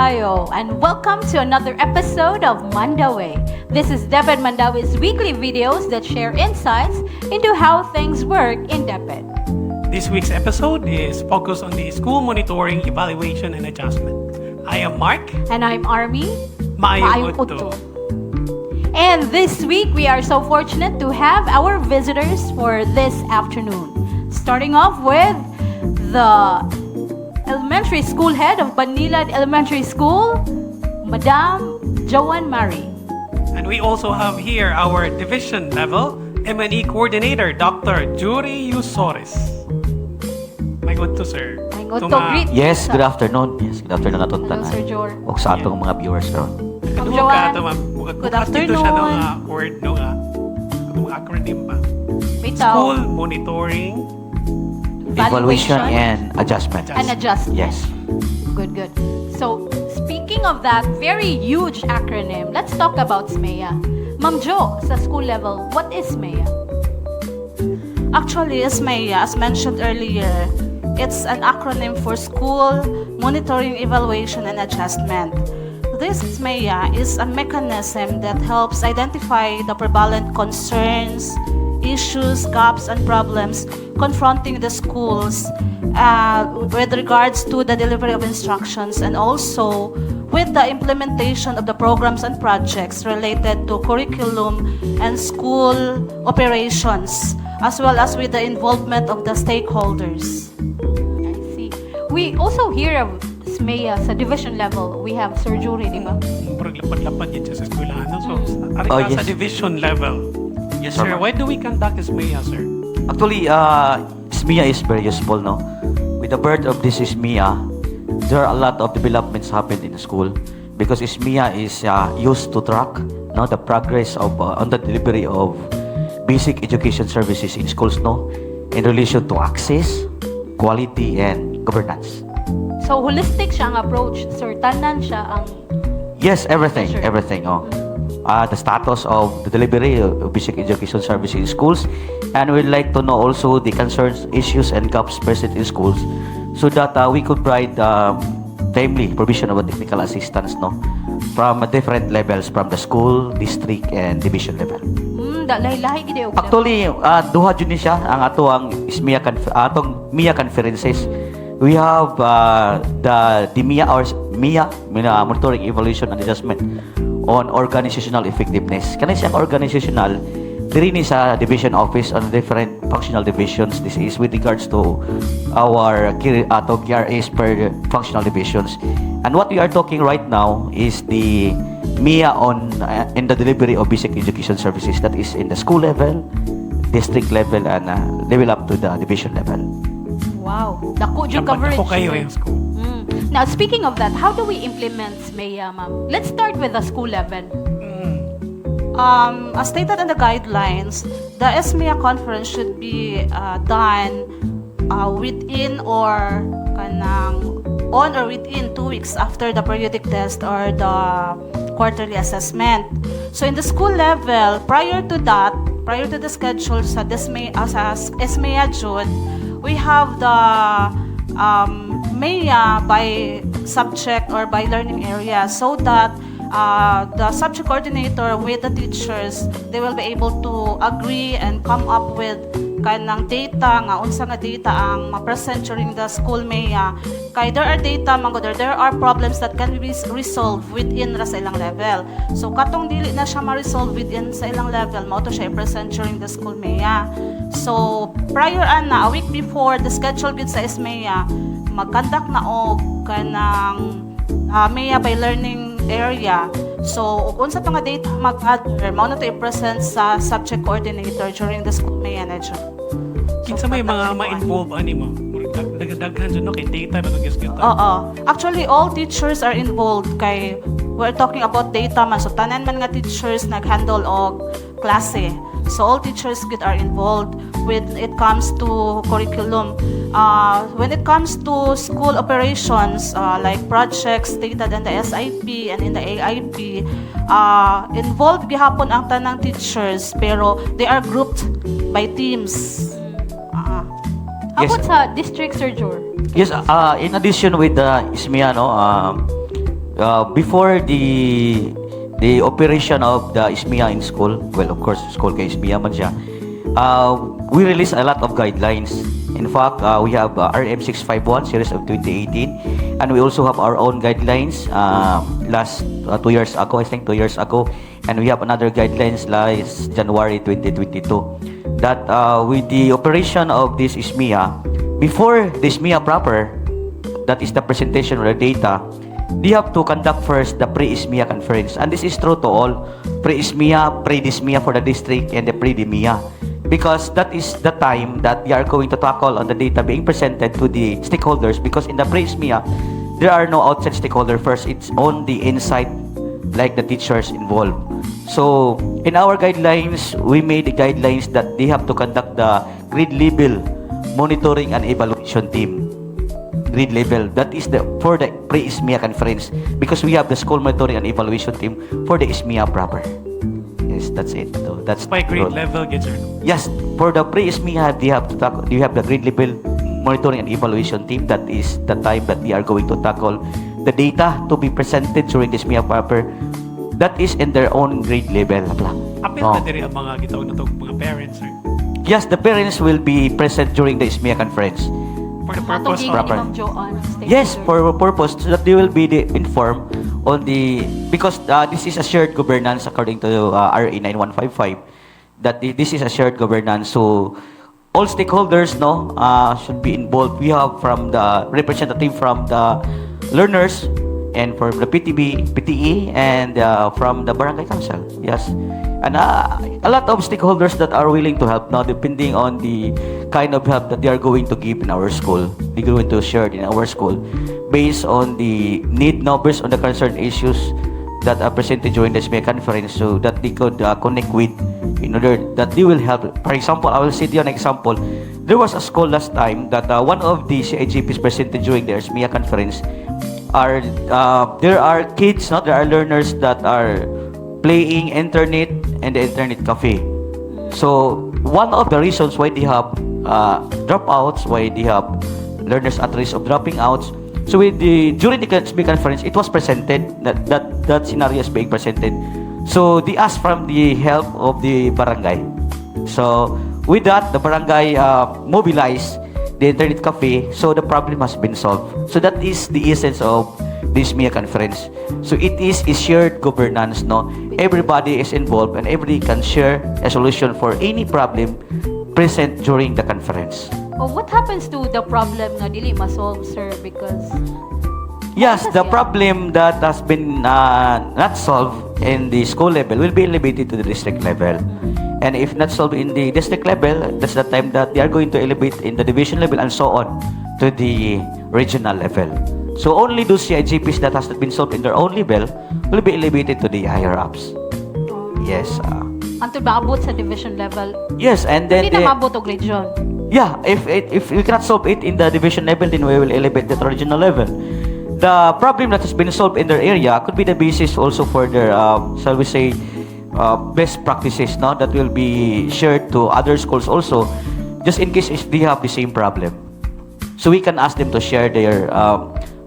tayo, and welcome to another episode of MandaWay. This is DepEd Mandaue's weekly videos that share insights into how things work in DepEd. This week's episode is focused on the school monitoring, evaluation, and adjustment. I am Mark. And I'm Armi. Maayong udto. And this week, we are so fortunate to have our visitors for this afternoon. Starting off with the elementary school head of Banilad Elementary School, Madam Joan Marie. And we also have here our division level M&E coordinator, Dr. Jury Usores. My good to sir. My good to greet. Yes, good afternoon. Yes, good afternoon atong Hello, tanan. Sir Jor. O sa atong mga viewers karon. Ma'am Joanne. Good afternoon. Ito siya ng word no itong acronym ba? Bitaw. School monitoring. Evaluation and adjustment. And adjustment. Yes. Good. So, speaking of that very huge acronym, let's talk about SMEA. Ma'am Jo, sa school level, what is SMEA? Actually, SMIA, as mentioned earlier, it's an acronym for School Monitoring, Evaluation, and Adjustment. This SMIA is a mechanism that helps identify the prevalent concerns, issues, gaps, and problems confronting the schools with regards to the delivery of instructions and also with the implementation of the programs and projects related to curriculum and school operations, as well as with the involvement of the stakeholders. I see. We also hear of SMEA sa division level. We have surgery, di ba? Murag lapad-lapad yun siya sa eskwelahan. So, Oh, sa yes. division level. Yes, sir. Tama. Why do we conduct SMEA, sir? Actually, SMIA is very useful, no? With the birth of this SMIA, there are a lot of developments happened in the school because SMIA is used to track, no, the progress of on the delivery of basic education services in schools, no, in relation to access, quality, and governance. So, holistic siya ang approach. Sir, tanan siya ang... Yes, everything, Sure. everything. Oh. The status of the delivery of basic education services in schools, and we'd like to know also the concerns, issues, and gaps present in schools, so that we could provide timely provision of technical assistance, no, from different levels, from the school, district, and division level. Lahi-lahi gid yung Actually, duha jud ni siya ang SMIA atong MIA conferences. We have the MIA or MIA monitoring, evaluation, and adjustment on organizational effectiveness. Kanay siyang organizational diri ni sa division office on different functional divisions. This is with regards to our KRAs per functional divisions. And what we are talking right now is the MIA on in the delivery of basic education services, that is in the school level, district level, and level up to the division level. Wow. Dako yung coverage. Ako kayo yung school. Now, speaking of that, how do we implement SMEA, ma'am? Let's start with the school level. As stated in the guidelines, the SMIA conference should be done within or on or within 2 weeks after the periodic test or the quarterly assessment. So in the school level, prior to the schedule sa SMIA June, we have the MIA by subject or by learning area, so that the subject coordinator with the teachers, they will be able to agree and come up with kanang data nga unsa nga data ang ma-present during the school MIA. Kay there are data there are problems that can be resolved within ra sa ilang level. So katong dili na siya ma-resolve within sa ilang level, mao to siya i-present during the school MIA. So prior a week before the schedule gid sa SMEA, mag-conduct na og kanang MIA by learning area. So, kung sa mga data mag-gather, mao na to i-present sa subject coordinator during the school MIA na dyan. Kinsa may mga ma-involve ani mo? Daghan dyan no kay data na guys kita. Oo. Actually, all teachers are involved kay we're talking about data man. So, tanan man nga teachers nag-handle og klase. So, all teachers are involved when it comes to curriculum. When it comes to school operations, like projects stated in the SIP and in the AIP, involved gihapon ang tanang teachers, pero they are grouped by teams. How Yes. about sa district, Sir Jor? Yes, in addition with the SMIA, no, before the operation of the SMEA in school, well, of course, school kay SMEA man siya, we release a lot of guidelines. In fact, we have RM 651 series of 2018, and we also have our own guidelines last 2 years ago, I think 2 years ago, and we have another guidelines last January 2022. That with the operation of this SMEA, before the SMEA proper, that is the presentation of the data, they have to conduct first the pre-SMEA conference. And this is true to all, pre-SMEA, pre-DSMEA for the district, and the pre-DMEA. Because that is the time that we are going to tackle on the data being presented to the stakeholders. Because in the pre-SMEA, there are no outside stakeholder first. It's on the inside, like the teachers involved. So, in our guidelines, we made the guidelines that they have to conduct the grade level monitoring and evaluation team. Grade level, that is for the pre-SMEA conference, because we have the school monitoring and evaluation team for the SMEA proper. Yes, that's it. So that's By grade role. level, gets sir. Yes, for the pre-SMEA, they have to tackle. You have the grade level monitoring and evaluation team. That is the time that they are going to tackle the data to be presented during the SMEA proper. That is in their own grade level. Apil Oh. na diri ang mga gitawag na to, mga parents, sir. Yes, the parents will be present during the SMEA conference. For the Atong purpose gig of... ni Ma'am Joanne, Yes, stakeholder. for a purpose so that they will be informed on the, because this is a shared governance according to RA 9155, that this is a shared governance. So all stakeholders should be involved. We have from the representative from the learners and from the PTE and from the barangay council. Yes. And a lot of stakeholders that are willing to help now, depending on the kind of help that they are going to give in our school. They're going to share it in our school based on the need now, based on the concerned issues that are presented during the SMEA conference, so that they could connect with, in order that they will help. For example, I will cite you an example. There was a school last time that one of the CIGPs presented during the SMEA conference are there are kids, there are learners that are playing internet and the internet cafe. So one of the reasons why they have dropouts, why they have learners at risk of dropping out. So during the SMEA conference, it was presented that scenario is being presented. So they asked from the help of the barangay. So with that, the barangay mobilized the internet cafe, so the problem has been solved. So that is the essence of this SMEA conference. So it is a shared governance, everybody is involved and everybody can share a solution for any problem present during the conference. Oh, what happens to the problem nga dili ma-solve, sir? Because Yes, the problem that has been not solved in the school level will be elevated to the district level. And if not solved in the district level, that's the time that they are going to elevate in the division level and so on to the regional level. So only those CIGPs that has not been solved in their own level will be elevated to the higher ups. Yes. until maabot sa division level, Yes, and then hindi na maabot og region. yeah, if we cannot solve it in the division level, then we will elevate it to regional level. The problem that has been solved in their area could be the basis also for their, shall we say, best practices, no, that will be shared to other schools also, just in case if they have the same problem. So we can ask them to share their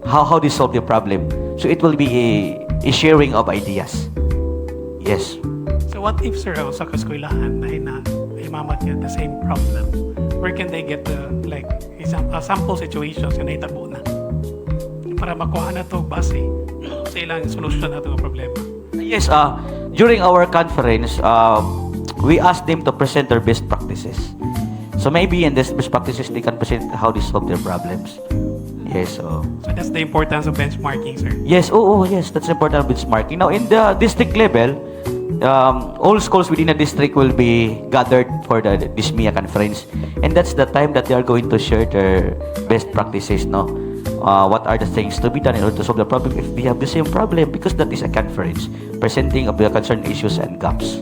how they solve the problem. So it will be a sharing of ideas. Yes. So what if, sir, sa kaskwilahan na mamat nga the same problem? Where can they get the, like, sample situations na itabo na? Para makuha na to base sa ilang solusyon na itong problema. Yes, during our conference, we asked them to present their best practices. So maybe in this best practices, they can present how they solve their problems. Yes. So that's the importance of benchmarking, sir. Yes. Yes. That's important benchmarking. Now, in the district level, all schools within the district will be gathered for the SMEA conference, and that's the time that they are going to share their best practices. No, what are the things to be done in order to solve the problem if they have the same problem? Because that is a conference presenting of the concerned issues and gaps.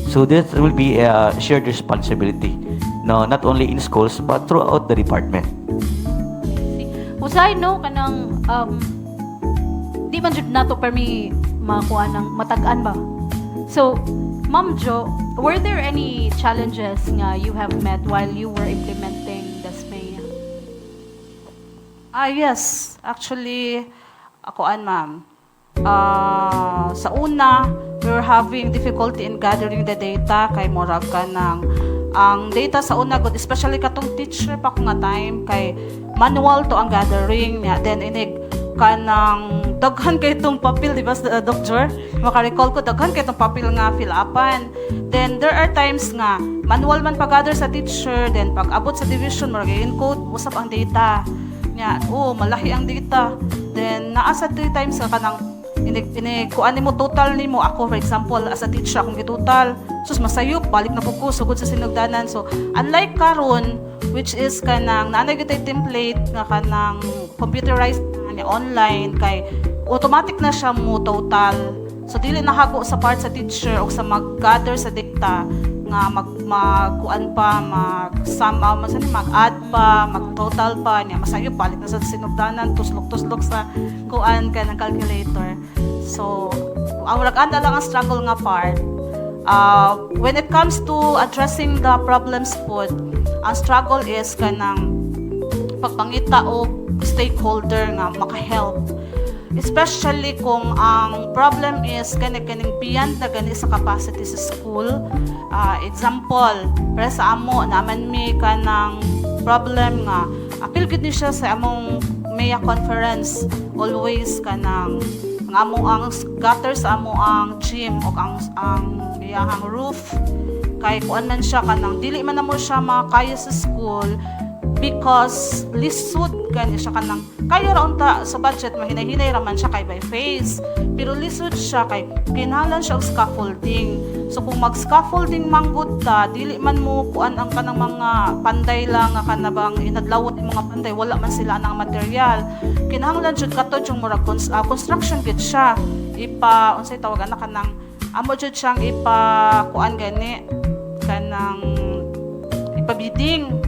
So this will be a shared responsibility. No, not only in schools but throughout the department. Usay no kanang di man jud nato permi makuha ng matag-an ba. So, Ma'am Jo, were there any challenges nga you have met while you were implementing the SMEA? Yes. Actually, ma'am. sa una, we were having difficulty in gathering the data kay murag ka ng ang data sa una good, especially katong teacher pa ko nga time kay manual to ang gathering niya, then inig kanang daghan kay itong papel, di ba, Dr.? Maka-recall ko, daghan kay itong papel nga fill-upan. Then, there are times nga, manual man pag-gather sa teacher, then pag-abot sa division, marag-encode, usap ang data. Nya, malahi ang data. Then, naasa 3 times ka kanang, kuan mo total nimo ako, for example, as a teacher, akong gitotal. Sus, masayop, balik na po ko, sugod sa sinugdanan. So, unlike karon which is kanang, naanay kitay template, nga kanang computerized, online kay automatic na siya mo total, so dili na hago sa part sa teacher o sa mag-gather sa data nga magkuan pa mag-sum mag-add pa mag-total pa niya, masayop balik na sa sinugdanan, tuslok sa kuan ka ng calculator. So ang rag-anda lang ang struggle nga part. When it comes to addressing the problems po, ang struggle is kanang pagpangita o stakeholder nga maka-help, especially kung ang problem is kaning beyond na gani sa capacity sa school. Example, para sa amo naman mi kanang problem nga apil gid ni siya sa among SMEA conference, always kanang ang amo ang gutter sa amo ang gym o ang iyang roof kay kuan man siya kanang dili man na mo siya makaya sa school because lisod gani siya kanang kaya ra unta sa budget mahinay-hinay ra man siya kay by phase, pero lisod siya kay kinahanglan siya og scaffolding. So kung mag-scaffolding manggod ta, dili man mo kuan ang kanang mga panday lang nga kanabang inadlawot yung mga panday, wala man sila nang material. Kinahanglan jud katod yung murag construction gid siya. Unsay tawagan na kanang amo jud siyang kuan gani kanang ipabiding.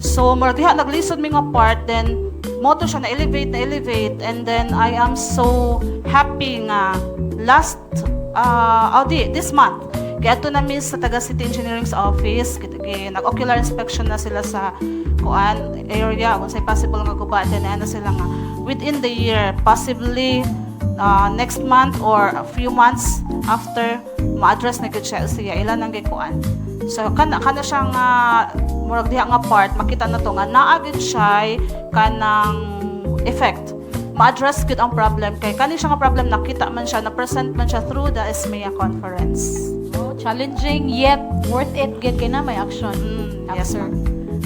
So, maragdiha naglisod mi nga part, then moto siya na-elevate, and then I am so happy nga last, this month, kaya ito namin sa taga City Engineering's office, nag-ocular inspection na sila sa kuan area, kung say possible nga guba, then ano sila nga, within the year, possibly next month or a few months after, ma-address na gud siya ilan ang gikuan. So, kana siya nga, murag diha nga part, makita na to nga, naagid siya kanang effect. Ma-address gud ang problem, kay kani siya nga problem, nakita man siya, na-present man siya through the SMEA conference. So, challenging yet worth it, get kay na may action. Yes, sir.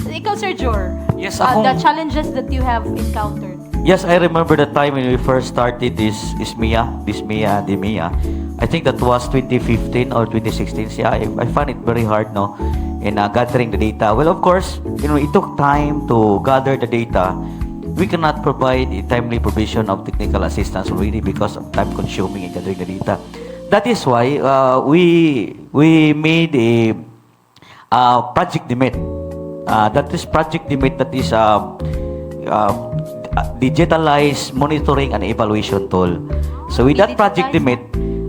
Ikaw, Sir Jor, Yes, the challenges that you have encountered. Yes, I remember the time when we first started this SMIA. I think that was 2015 or 2016. Yeah, I find it very hard, no, in gathering the data. Well, of course, it took time to gather the data. We cannot provide a timely provision of technical assistance already because of time consuming in gathering the data. That is why we made a project DMIT. That is project DMIT. That is digitalized monitoring and evaluation tool. So with that project DMIT,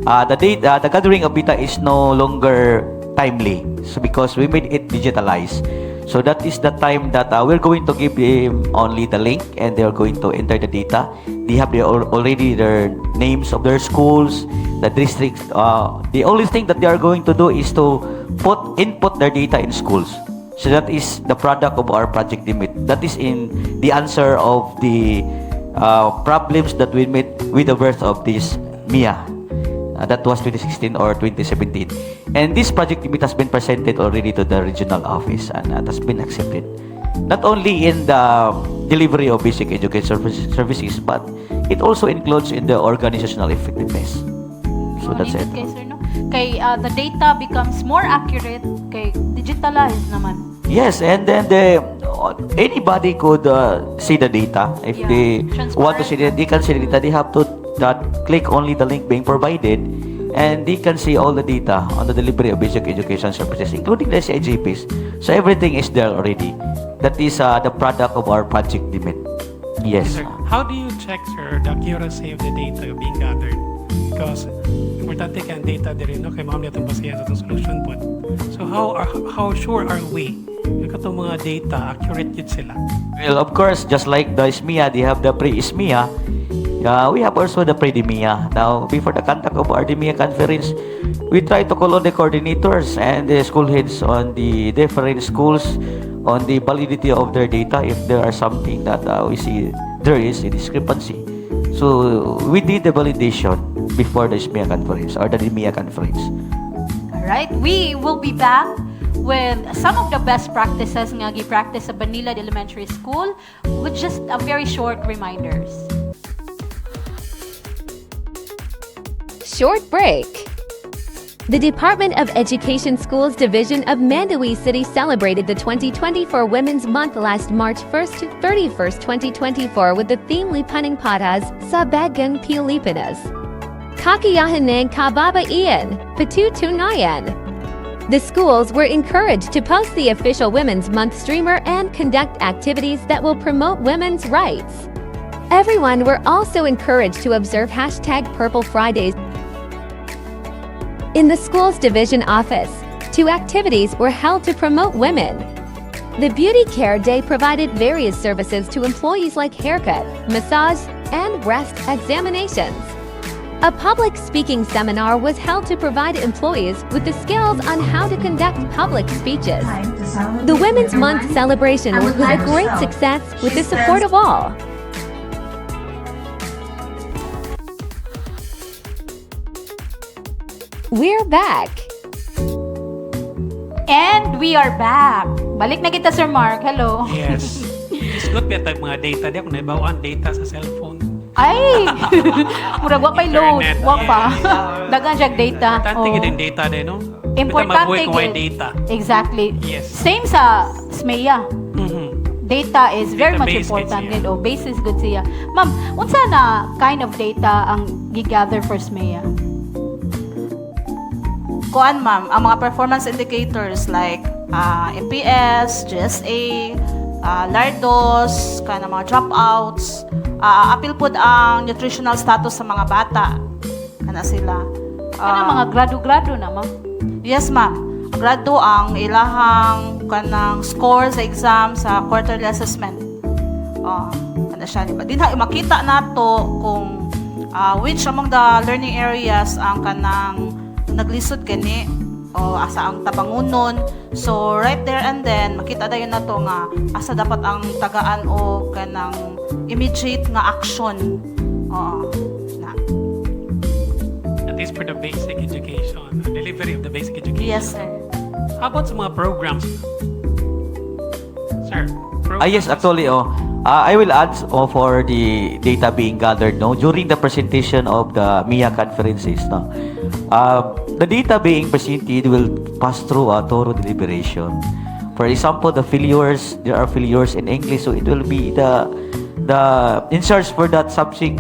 the gathering of data is no longer timely. So because we made it digitalized. So that is the time that we're going to give them only the link and they're going to enter the data. They have already their names of their schools, the districts. The only thing that they are going to do is to input their data in schools. So that is the product of our project DMIT. That is in the answer of the problems that we met with the birth of this MIA. That was 2016 or 2017. And this project DMIT has been presented already to the regional office and it has been accepted. Not only in the delivery of basic education services, but it also includes in the organizational effectiveness. So that's it. Kay Sir, no? Kay the data becomes more accurate, kay digitalized naman. Yes, and then anybody could see the data. If they want to see it, they can see the data. They have to click only the link being provided, and they can see all the data on the delivery of basic education services, including the CIGPs. So everything is there already. That is the product of our project DMIT. Yes. Sir, how do you check, sir, the accuracy of the data being gathered? Because importante kay ang data diri no kay mao ni atong basihan sa atong solution po. So how sure are we yung katong mga data accurate yun sila? Well, of course, just like the SMIA, they have the pre-SMIA. We have also the pre-DMIA. Now, before the conduct of our DMIA conference, we try to call on the coordinators and the school heads on the different schools on the validity of their data if there are something that we see there is a discrepancy. So, we did the validation before the SMEA conference or the DMIA conference. All right, we will be back with some of the best practices nga gi-practice sa Banilad Elementary School with just a very short reminders. Short break. The Department of Education Schools Division of Mandaue City celebrated the 2024 Women's Month last March 1st to 31st, 2024 with the theme Lipaning Patas sa Bagang Pilipinas. Kakayahan Kababaian, Patutunayan. The schools were encouraged to post the official Women's Month streamer and conduct activities that will promote women's rights. Everyone were also encouraged to observe #Purple Fridays. In the school's division office, 2 activities were held to promote women. The Beauty Care Day provided various services to employees like haircut, massage, and breast examinations. A public speaking seminar was held to provide employees with the skills on how to conduct public speeches. The Women's Month celebration was a great success with the support of all. We're back. And we are back. Balik na kita, Sir Mark. Hello. Yes. Isgot ba tayo mga data? Di ako naibawaan data sa cellphone. Ay! Murag wa pa'y load. Internet, Wa pa. yes. Dagan siyang data. Importante Oo. din data din, no? Importante mabuhay kung may gid. data. Exactly. Yes. Same sa SMEA. Mhm. Data is very much Database important. gid siya. Gid, base is good siya. Ma'am, unsa na kind of data ang gigather for SMEA? Kuan ma'am, ang mga performance indicators like MPS, GSA, LARDOS, kana mga dropouts, apil pod ang nutritional status sa mga bata. Kana sila. Kana mga grado-grado na, ma'am. Yes ma'am. Grado ang ilahang kanang score sa exam sa quarterly assessment. Kana siya. Dinha makita nato kung which among the learning areas ang kanang naglisod gani o asa ang tabangunon. So right there and then makita dayon nato nga asa dapat ang tagaan o kanang immediate nga action. Na. That is for the basic education, delivery of the basic education. Yes sir. How about sa mga programs? Sir, Yes, actually, I will add for the data being gathered during the presentation of the MIA conferences. The data being presented will pass through a thorough deliberation. For example, the failures, there are failures in English, so it will be the in charge for that subject,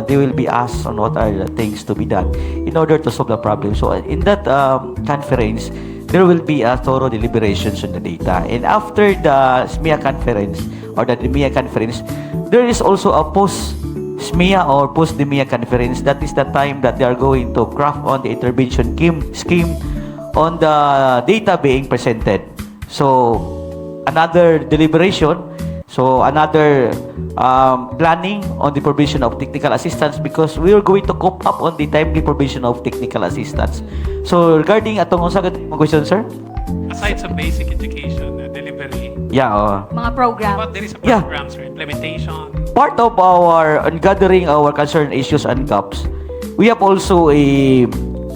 they will be asked on what are the things to be done in order to solve the problem. So in that conference, there will be a thorough deliberations on the data. And after the SMIA conference or the DMIA conference, there is also a post-SMIA or post-DMIA conference. That is the time that they are going to craft on the intervention scheme on the data being presented. So, another deliberation, so another planning on the provision of technical assistance because we are going to cope up on the timely provision of technical assistance. So, regarding atong sagot mo question, sir? aside sa basic education, delivery, Yeah, Mga program. but there is a Yeah. programs for implementation. part of our gathering our concern issues and gaps, we have also a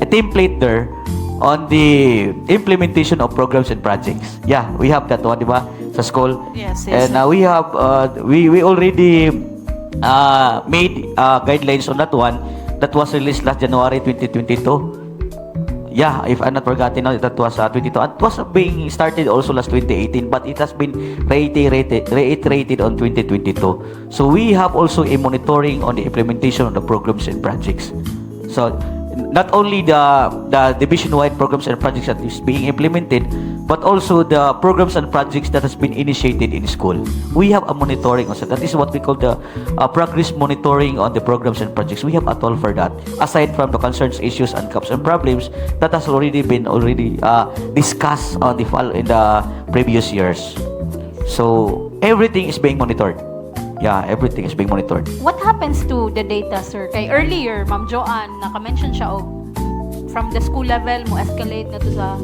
template there on the implementation of programs and projects. Yeah, we have that one, di ba? Sa school. Yes, And we have we already made guidelines on that one that was released last January 2022. Yeah, if I'm not forgotten, that was 22. It was being started also last 2018, but it has been reiterated on 2022. So we have also a monitoring on the implementation of the programs and projects. So not only the division-wide programs and projects that is being implemented, but also the programs and projects that has been initiated in school. We have a monitoring also. That is what we call the progress monitoring on the programs and projects. We have a tool for that. Aside from the concerns, issues, and gaps and problems that has already been discussed in the previous years. So everything is being monitored. Yeah, everything is being monitored. What happens to the data, sir? Kay earlier, Ma'am Joanne, naka-mention siya og from the school level mo escalate na to sa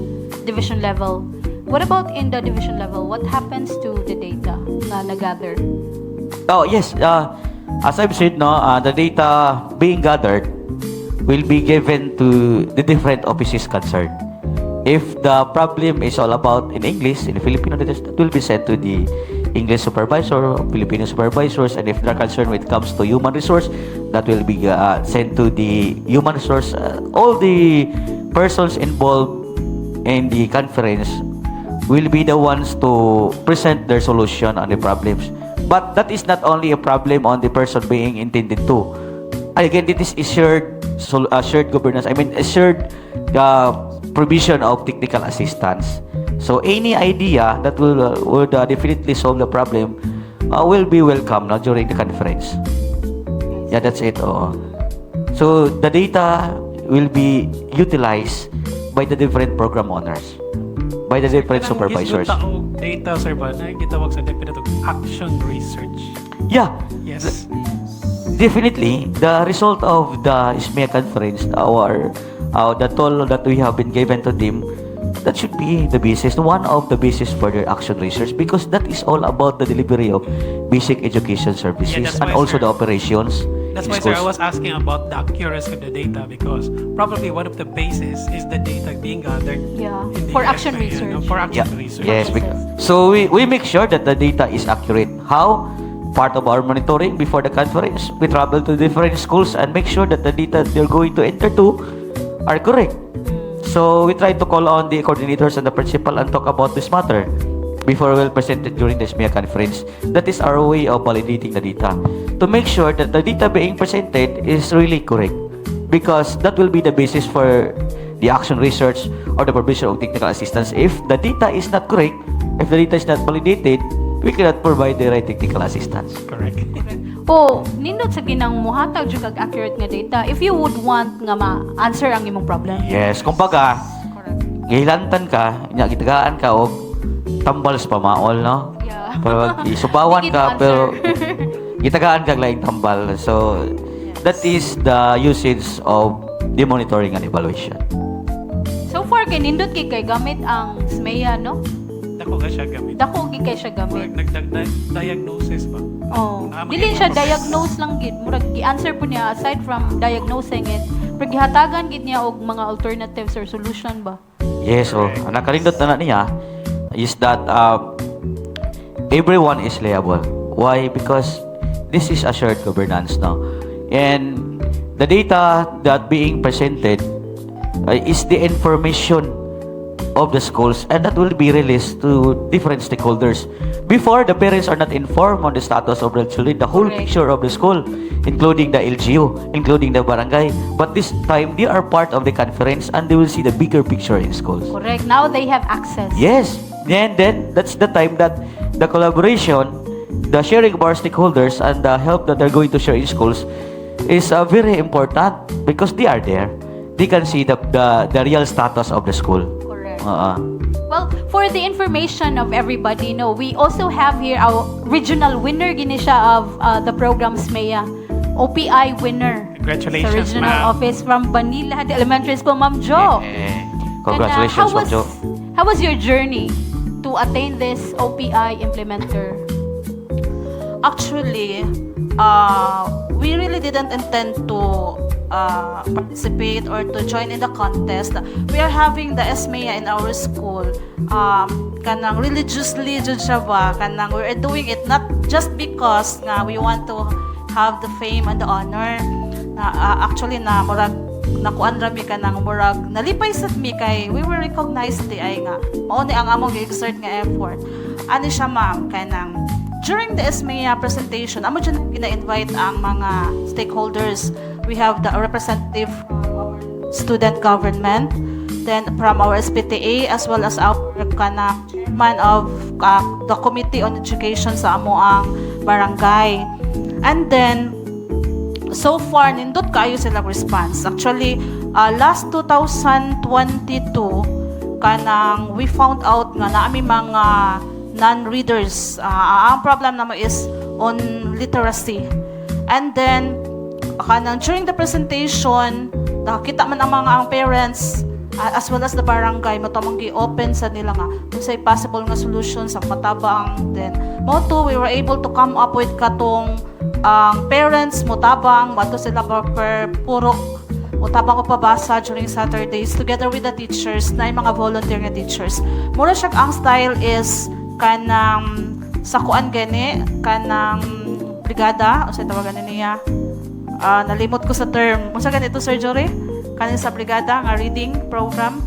division level. What about in the division level? What happens to the data na na-gather? Oh, yes. As I've said, no, the data being gathered will be given to the different offices concerned. If the problem is all about in English, in Filipino, that will be sent to the English supervisor, Filipino supervisors, and if they're concerned when it comes to human resource, that will be sent to the human resource. All the persons involved in the conference will be the ones to present their solution on the problems. But that is not only a problem on the person being intended to. Again, it is shared governance. I mean, assured provision of technical assistance. So any idea that would definitely solve the problem will be welcome during the conference. Yeah, that's it. So the data will be utilized by the different program owners, by the different supervisors. Data, sir, ba? Na gitawag sa definite action research. Yeah. Yes. Definitely, the result of the SMEA conference, the toll that we have been given to them, that should be the basis, one of the basis for their action research, because that is all about the delivery of basic education services that's and why, also sir, the operations. That's in why, sir, schools. I was asking about the accuracy of the data because probably one of the basis is the data being gathered. Yeah. in the For action SMIA, research. for action Yeah. research. Yes. Okay, So we make sure that the data is accurate. How? Part of our monitoring before the conference, we travel to different schools and make sure that the data they're going to enter to are correct. So we try to call on the coordinators and the principal and talk about this matter before we'll present it during the SMEA conference. That is our way of validating the data to make sure that the data being presented is really correct, because that will be the basis for the action research or the provision of technical assistance. If the data is not correct, if the data is not validated, we cannot provide the right technical assistance. Correct. O, nindot sa ginang muhatag jud kag accurate nga data if you would want nga ma-answer ang imong problem. Yes, kumbaga, gihilantan ka, gitagaan ka og tambals pa maol, no? Yeah. Pero isubawan Hindi ka, to pero answer. gitagaan ka laing tambal. So, that is the usage of the monitoring and evaluation. So far kay nindot kay gamit ang SMEA, no? Dako ka siya gamit. Dako kay siya gamit. Diagnosis ba? Oh, Ah, dili magiging siya process. diagnose lang gid. Murag gi-answer po niya aside from diagnosing it. Pero gihatagan gid niya og mga alternatives or solution ba? Yes, so, ang nakalindot na niya is that everyone is liable. Why? Because this is a shared governance now. And the data that being presented is the information of the schools, and that will be released to different stakeholders. Before, the parents are not informed on the status of their children, the whole Correct. picture of the school, including the LGU, including the barangay. But this time, they are part of the conference and they will see the bigger picture in schools. Correct. Now they have access. Yes, and then that's the time that the collaboration, the sharing of our stakeholders, and the help that they're going to share in schools is very important because they are there. They can see the real status of the school. Correct. Uh-uh. Well, for the information of everybody, no, we also have here our regional winner gini siya of the program SMEA. OPI winner. Congratulations, Sa regional ma'am. office from Banilad Elementary School, Ma'am Jo. Congratulations, Ma'am Jo. How was your journey to attain this OPI implementer? Actually, we really didn't intend to participate or to join in the contest. We are having the SMEA in our school. Kanang religiously jud siya ba, kanang we are doing it not just because nga we want to have the fame and the honor. Actually na murag nakuan rami kanang murag nalipay sad mi kay we were recognized di ay nga mao ni ang among exert nga effort. Ani siya ma'am kanang during the SMEA presentation, amo dyan gina-invite ang mga stakeholders. We have the representative from our student government, then from our SPTA, as well as our chairman of the Committee on Education sa amo ang barangay. And then, so far, nindot kaayo sila response. Actually, last 2022, kanang we found out nga na mga non-readers. Ang problem naman is on literacy. And then, during the presentation, nakakita man ang parents, as well as the barangay, matamang gi-open sa nila nga kung say possible nga solution sa matabang. Then, we were able to come up with katong parents, mutabang, mato sila per purok, mutabang o pabasa during Saturdays together with the teachers, na yung mga volunteer nga teachers. Mura siya, ang style is kanang sa kuan gani, kanang brigada, o sa tawagan niya, nalimot ko sa term. Kung sa ganito, Sir Jory? Kanin sa brigada, nga reading program?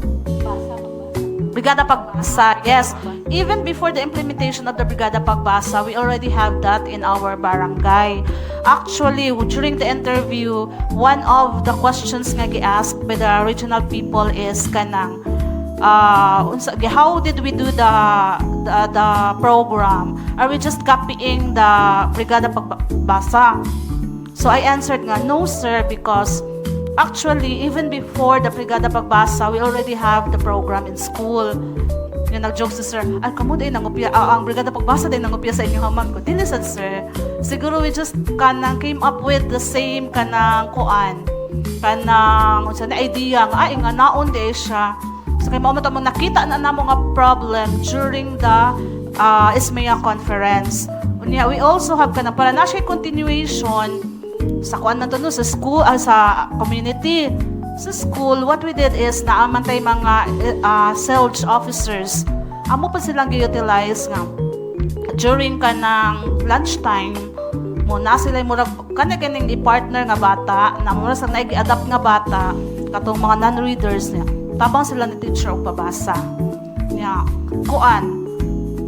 Brigada Pagbasa, yes. Even before the implementation of the Brigada Pagbasa, we already have that in our barangay. Actually, during the interview, one of the questions nga gi-asked by the regional people is kanang, how did we do the program? Are we just copying the Brigada Pagbasa? So I answered nga, no sir, because actually, even before the Brigada Pagbasa, we already have the program in school. Yung nag-joke si sir, ay kamo din nangupya, ang Brigada Pagbasa din nangupya sa inyong haman ko. Dili sad sir. Siguro we just kanang came up with the same kanang kuan. Kanang unsa na idea nga ay nga naon di siya. So kay mao man nakita na namo nga problem during the SMEA conference. Unya we also have kanang para na siya continuation sa kuan na to no, sa school, sa community. Sa school, what we did is naamantay mga sales officers. Amo pa silang gi-utilize nga during kanang lunchtime mo na sila murag kaning i-partner nga bata na mura sa nai-adapt nga bata katong mga non-readers niya. Tabang sila ni teacher og pabasa. Nya kuan.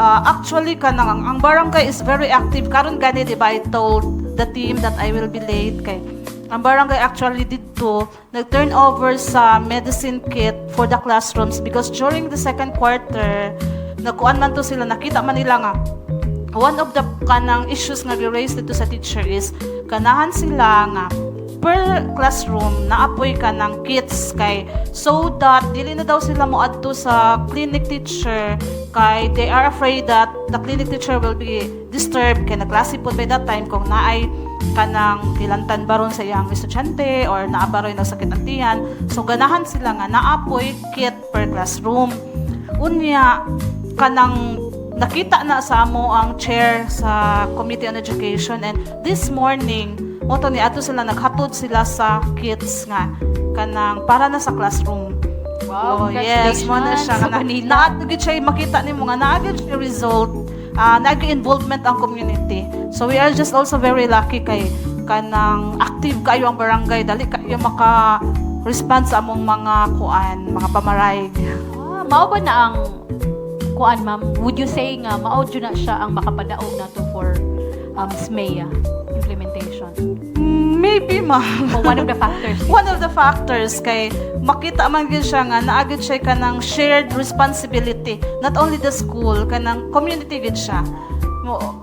Actually kanang ang barangay is very active karon gani di ba I told the team that I will be late kay ang barangay actually dito nag-turn over sa medicine kit for the classrooms because during the second quarter nagkuan man to sila, nakita man nila nga one of the kanang issues nga gi-raise dito sa teacher is ganahan sila nga per classroom naapoy kanang kits kay so that dili na daw sila moadto sa clinic teacher kay they are afraid that the clinic teacher will be disturbed kay naklase po by that time kung naay kanang kilantan baron sa iyang estudyante or naabaroy nagsakit ang tiyan. So ganahan sila nga naapoy kit per classroom. Unya kanang nakita na sa amo ang chair sa Committee on Education and this morning moto ni ato sila naghatod sila sa kits nga kanang para na sa classroom. Wow, yes, mo na siya sa kanang Manila. naagid siya makita nimo nga naagid siya result. Nag-involvement ang community. So we are just also very lucky kay kanang active kayo ang barangay, dali kayo maka-respond sa among mga kuan, mga pamaray. Mao ba na ang kuan ma'am? Would you say nga mao jud na siya ang makapadaog nato for SMEA implementation? Maybe ma'am. O one of the factors. One of the factors kay makita man gyud siya nga naagid siya kanang shared responsibility, not only the school kanang community gyud siya.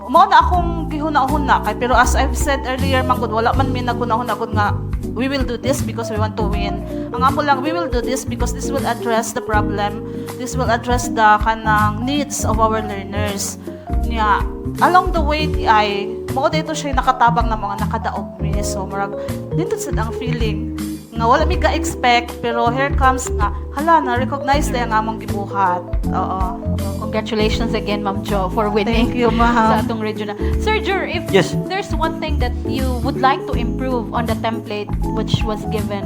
Mo na akong gihuna-huna kay pero as I've said earlier man gud wala man mi naguna-huna gud nga we will do this because we want to win. Ang amo lang we will do this because this will address the problem. This will address the kanang needs of our learners. Nya along the way ay mo dito siya nakatabang na mga nakadaog mi so marag dito sad ang feeling nga wala mi ka-expect pero here comes nga hala na recognize na ang among gibuhat. Oo. Congratulations again, Ma'am Jo, for winning. Thank you, ma'am. Sa atong region. Sir Jur, if Yes. there's one thing that you would like to improve on the template which was given,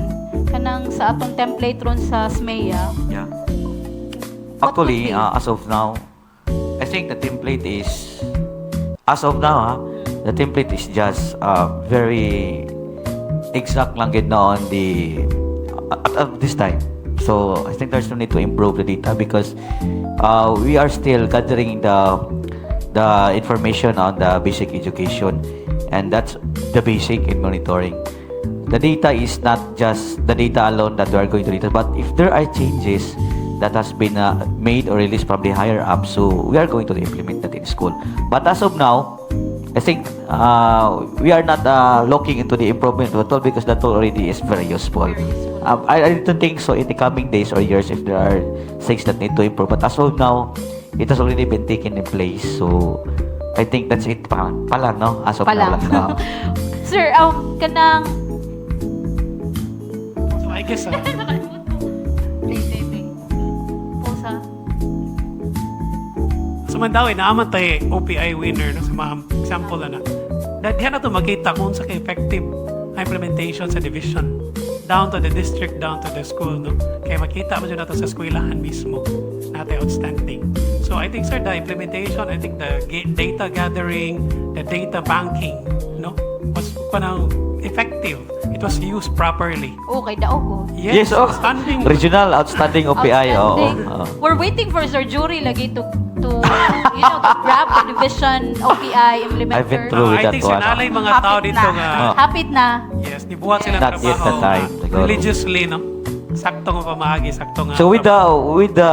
kanang sa atong template ron sa SMEA, Yeah. What would Actually, be? as of now, I think the template is, as of now, the template is just very exact lang gid na on the at this time. So I think there's no need to improve the data because we are still gathering the information on the basic education, and that's the basic in monitoring. The data is not just the data alone that we are going to data, but if there are changes that has been made or released from the higher up, so we are going to implement that in school. But as of now, I think we are not looking into the improvement of the tool because the tool already is very useful. I don't think so in the coming days or years if there are things that need to improve. But as of now, it has already been taken in place. So I think that's it pala, no? As of Pala. now lang. Sir, kanang So I guess, Pusa. sa Mandaue, naaman tayo OPI winner, no? Sa mga example na. Diyan na ito makita kung sa effective implementation sa division. Down to the district, down to the school, no? Kaya makita mo dyan na ito sa eskwelahan mismo. Natin outstanding. So I think, sir, the implementation, I think the data gathering, the data banking, no? Was effective. It was used properly. Okay, daog ko. Yes, oh. Outstanding. Regional outstanding OPI. Outstanding. Oo. We're waiting for Sir Jury lagi to to grab the division OPI implementer. I've been through with I that think one. sinalay mga tao Hapit dito na. nga, Hapit na. yes, nibuhat sila Not yet the time, siguro. religiously, no? Sakto nga pamahagi, sakto nga. So with the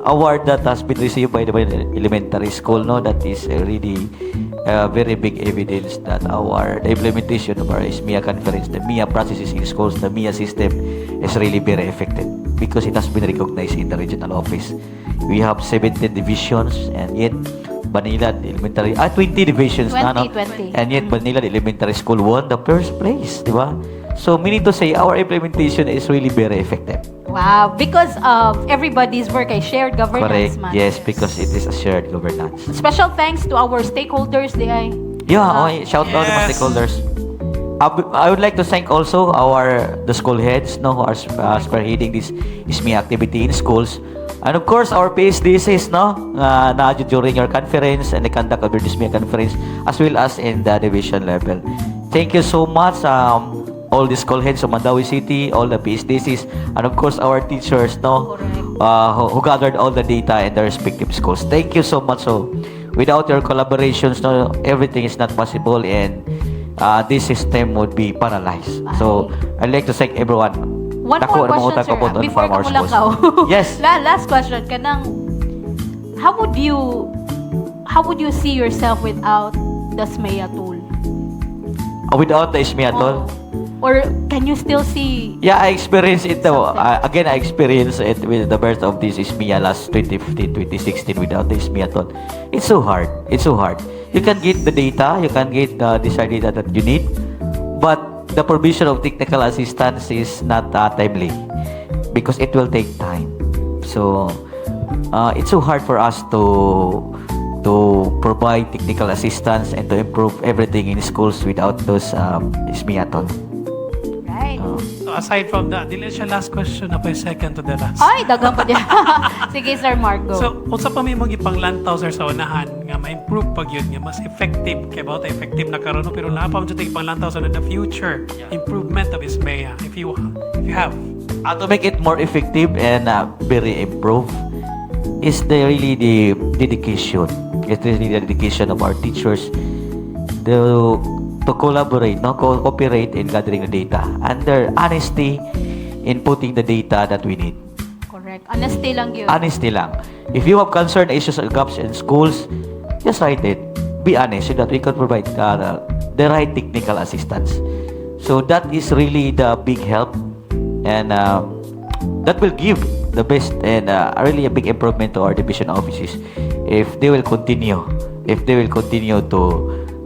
award that has been received by the elementary school, no, that is really very big evidence that the implementation of our SMEA conference, the MIA processes in schools, the MIA system is really very effective because it has been recognized in the regional office. We have 17 divisions and yet Manila Elementary, 20 divisions 20, na, no? 20. And yet Manila Elementary School won the first place, di ba? So meaning to say, our implementation is really very effective. Wow, because of everybody's work, I shared governance, Correct. man. Yes, because it is a shared governance. Special thanks to our stakeholders, di ay. Yeah, okay. Shout out to my Yes. stakeholders. I would like to thank also the school heads, no, who are spearheading this SMEA activity in schools. And of course, our PSDCs, no, na during your conference and the conduct of your SMEA conference, as well as in the division level. Thank you so much, all the school heads of Mandaue City, all the PSDCs, and of course, our teachers, no, who gathered all the data in their respective schools. Thank you so much. So, without your collaborations, no, everything is not possible, and this system would be paralyzed. So, I'd like to thank everyone. One Dako more ang mga question, utang sir. ko po doon Before from our ka mulakaw. schools. Yes. Last question. How would you see yourself without the SMEA tool? Without the SMEA tool. Or can you still see? Yeah, I experienced it. Again, I experienced it with the birth of this SMEA last 2015, 2016 without the SMEA tool. It's so hard. It's so hard. You can get the data, you can get the desired data that you need, but the provision of technical assistance is not timely because it will take time. So, it's so hard for us to provide technical assistance and to improve everything in schools without those SMEA tool. Right. So aside from that, dili siya last question na pa yung second to the last. Ay, dagang pa din. Sige, Sir Marco. So, kung sa pa may mga ipanglantaw sir sa unahan, nga ma-improve pag yun, nga mas effective, kaya ba effective na karoon, pero napam dyan ipanglantaw sa the future improvement of SMEA, if you have. To make it more effective and very improved is really the dedication. It's really the dedication of our teachers to collaborate, no, cooperate in gathering the data under honesty in putting the data that we need. Correct. Honesty lang yun. Honesty lang. If you have concern issues or gaps in schools, just write it. Be honest so that we can provide the right technical assistance. So that is really the big help, and that will give the best and really a big improvement to our division offices if they will continue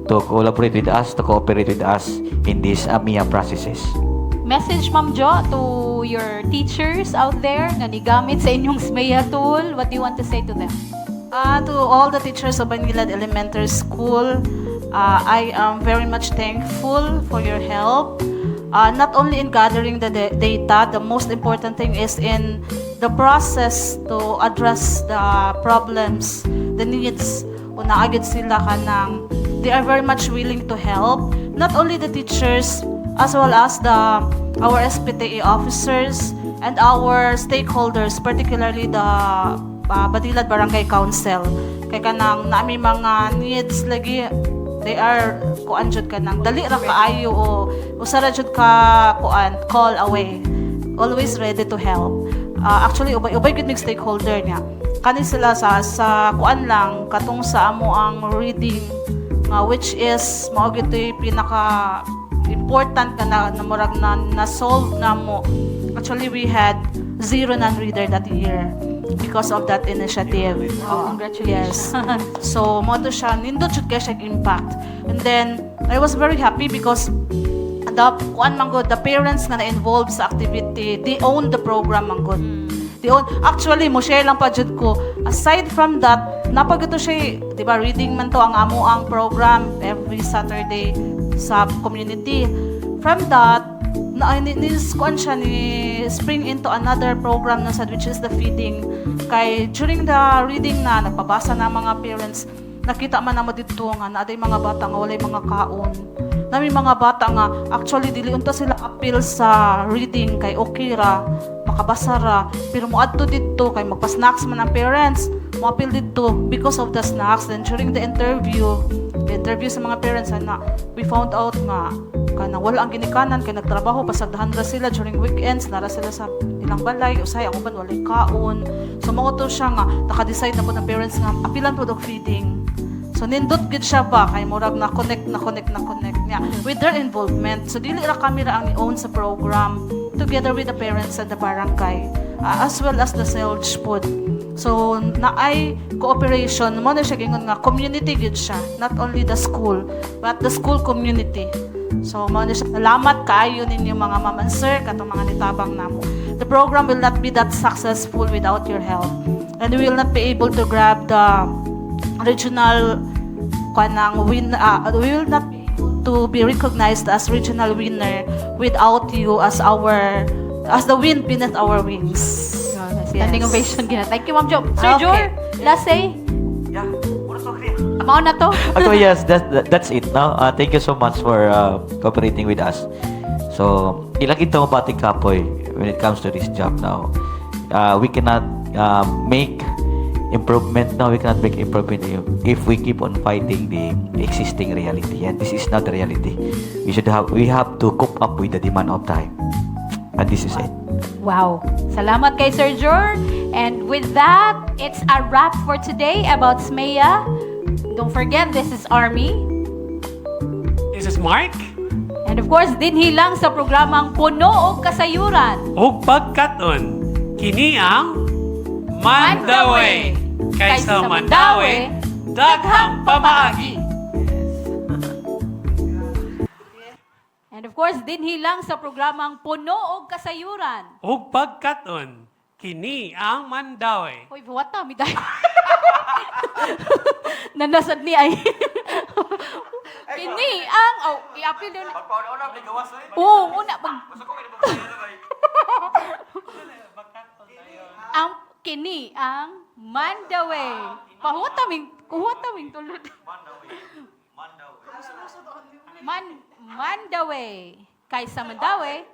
to collaborate with us, to cooperate with us in these MIA processes. Message, Ma'am Jo, to your teachers out there na nigamit sa inyong SMEA tool. What do you want to say to them? To all the teachers of Manila Elementary School, I am very much thankful for your help. Not only in gathering the data, the most important thing is in the process to address the problems, the needs. Unaagid sila kanang they are very much willing to help. Not only the teachers, as well as our SPTA officers and our stakeholders, particularly the Badilad Barangay Council. Kay kanang naami mga needs lagi, they are kuan jud kanang dali ra kaayo o usara jud ka kuan call away. Always ready to help. Actually ubay gud mig stakeholder niya. Kani sila sa kuan lang katong sa amo ang reading which is mao gid pinaka important na murag na solve na mo. Actually we had 0 non-reader that year. because of that initiative. Oh, congratulations. Yes. So, mo to siya, nindot jud kay siya impact. And then, I was very happy because the parents na na-involved sa activity, they own the program man good. They own, actually, mo share lang pa jud ko. Aside from that, napagito siya, di ba, reading man to ang amo ang program every Saturday sa community. From that, kuan siya ni spring into another program na sad, which is the feeding. Kay during the reading na nagpabasa na mga parents, nakita man namo dito nga na aday mga bata nga walay mga kaon. Nami mga bata nga actually dili unta sila appeal sa reading kay okay ra, makabasa ra, pero moadto dito kay magpa-snacks man ang parents, mo appeal dito because of the snacks. Then during the interview sa mga parents na we found out nga kana wala ang ginikanan kay nagtrabaho pasagdahan ra sila during weekends, nara sila sa ilang balay, usay ang uban walay kaon. So mao to siya nga naka-decide na po ng parents nga apilan po og feeding. So nindot gid siya ba kay murag na connect niya with their involvement. So dili ra kami ra ang ni-own sa program together with the parents and the barangay as well as the Selge Food. So naay cooperation mo na siya gingon nga community gid siya, not only the school but the school community. So mo na siya, salamat kaayo ninyo mga ma'am and sir katong mga nitabang namo. The program will not be that successful without your help, and we will not be able to grab the regional win. We will not be able to be recognized as regional winner without you as the wind beneath our wings. Standing Yes. ovation gina. Thank you, Ma'am Jo. Sir Okay. Jor, last say. Yeah. Mao na to. Okay, yes, that's it now. Thank you so much for cooperating with us. So, ilang ito mabating kapoy when it comes to this job now. We cannot make improvement now. We cannot make improvement if we keep on fighting the existing reality. And this is not the reality. We have to cope up with the demand of time. And this is it. Wow. Salamat kay Sir Jor. And with that, it's a wrap for today about SMEA. Don't forget, this is Armi. This is Mark. And of course, dinhi lang sa programang Puno og Kasayuran. O pagkaton, kini ang MandaWay. Kaysa Mandaue, daghang pamaagi. And of course, dinhi lang sa programang Puno og Kasayuran. O pagkaton, kini ang Mandaue. Hoy, buwata, mi dahil. Nanasad ni ay. Kini ang, i-appeal yun. Una, ang kini ang Mandaue. Kuhutaming tulad. Mandaue. Kaysa Mandaue,